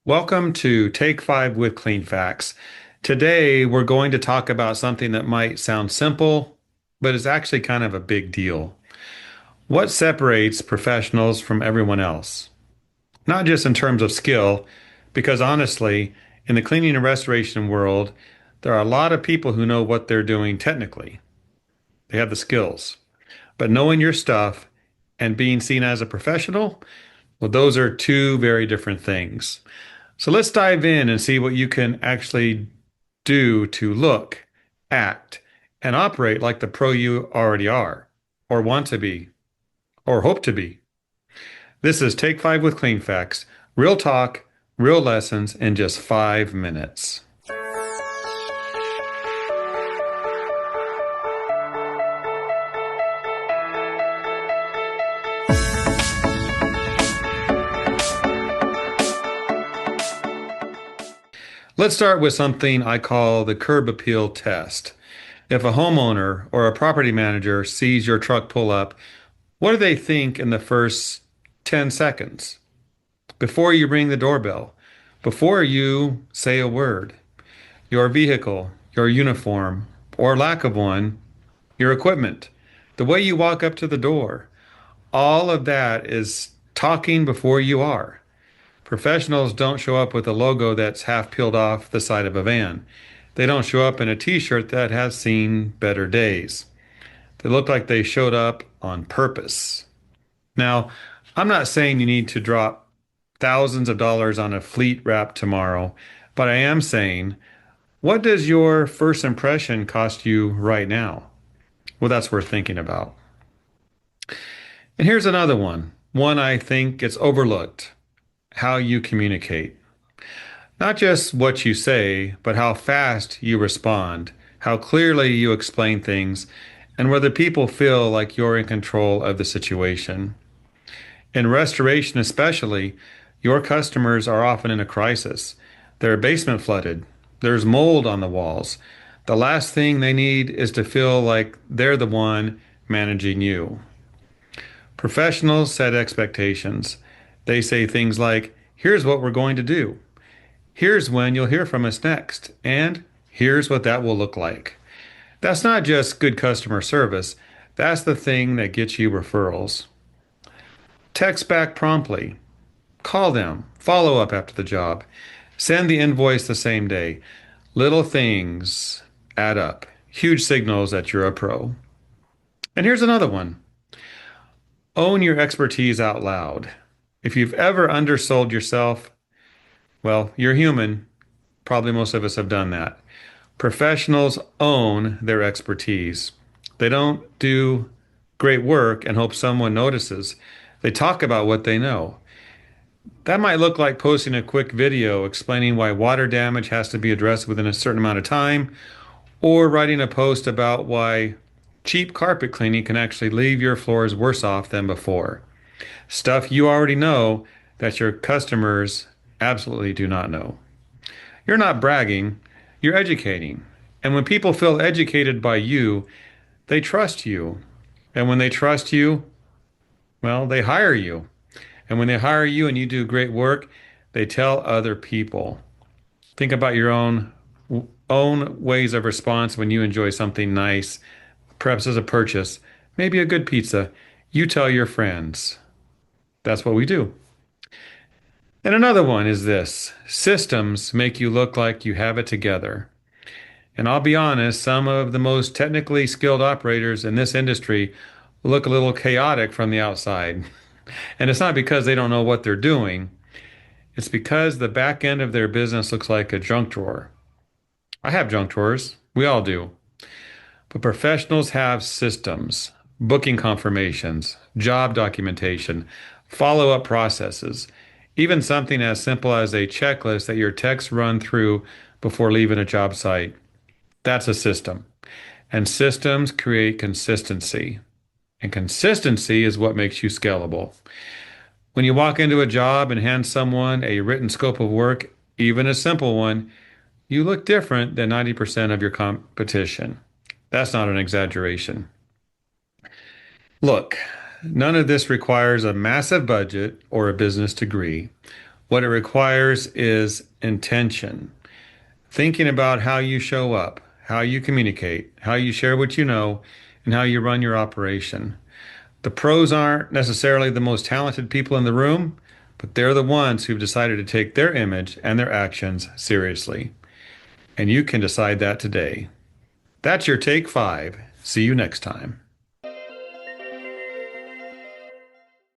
Welcome to Take 5 with Clean Facts. Today, we're going to talk about something that might sound simple, but is actually kind of a big deal. What separates professionals from everyone else? Not just in terms of skill, because honestly, in the cleaning and restoration world, there are a lot of people who know what they're doing technically. They have the skills. But knowing your stuff and being seen as a professional, well, those are two very different things. So let's dive in and see what you can actually do to look, act, and operate like the pro you already are, or want to be, or hope to be. This is Take 5 with Clean Facts. Real talk, real lessons in just 5 minutes. Let's start with something I call the curb appeal test. If a homeowner or a property manager sees your truck pull up, what do they think in the first 10 seconds? Before you ring the doorbell, before you say a word, your vehicle, your uniform, or lack of one, your equipment, the way you walk up to the door, all of that is talking before you are. Professionals don't show up with a logo that's half peeled off the side of a van. They don't show up in a t-shirt that has seen better days. They look like they showed up on purpose. Now, I'm not saying you need to drop thousands of dollars on a fleet wrap tomorrow, but I am saying, what does your first impression cost you right now? Well, that's worth thinking about. And here's another one I think gets overlooked: how you communicate. Not just what you say, but how fast you respond, how clearly you explain things, and whether people feel like you're in control of the situation. In restoration, especially, your customers are often in a crisis. Their basement flooded. There's mold on the walls. The last thing they need is to feel like they're the one managing you. Professionals set expectations. They say things like, here's what we're going to do. Here's when you'll hear from us next. And here's what that will look like. That's not just good customer service. That's the thing that gets you referrals. Text back promptly. Call them. Follow up after the job. Send the invoice the same day. Little things add up. Huge signals that you're a pro. And here's another one. Own your expertise out loud. If you've ever undersold yourself, well, you're human. Probably most of us have done that. Professionals own their expertise. They don't do great work and hope someone notices. They talk about what they know. That might look like posting a quick video explaining why water damage has to be addressed within a certain amount of time, or writing a post about why cheap carpet cleaning can actually leave your floors worse off than before. Stuff you already know that your customers absolutely do not know. You're not bragging, you're educating. And when people feel educated by you, they trust you. And when they trust you, well, they hire you. And when they hire you and you do great work, they tell other people. Think about your own ways of response when you enjoy something nice, perhaps as a purchase, maybe a good pizza. You tell your friends. That's what we do. And another one is this: systems make you look like you have it together. And I'll be honest, some of the most technically skilled operators in this industry look a little chaotic from the outside. And it's not because they don't know what they're doing. It's because the back end of their business looks like a junk drawer. I have junk drawers. We all do. But professionals have systems, booking confirmations, job documentation, follow-up processes, even something as simple as a checklist that your techs run through before leaving a job site. That's a system. And systems create consistency. And consistency is what makes you scalable. When you walk into a job and hand someone a written scope of work, even a simple one, you look different than 90% of your competition. That's not an exaggeration. Look, none of this requires a massive budget or a business degree. What it requires is intention, thinking about how you show up, how you communicate, how you share what you know, and how you run your operation. The pros aren't necessarily the most talented people in the room, but they're the ones who've decided to take their image and their actions seriously. And you can decide that today. That's your Take 5. See you next time.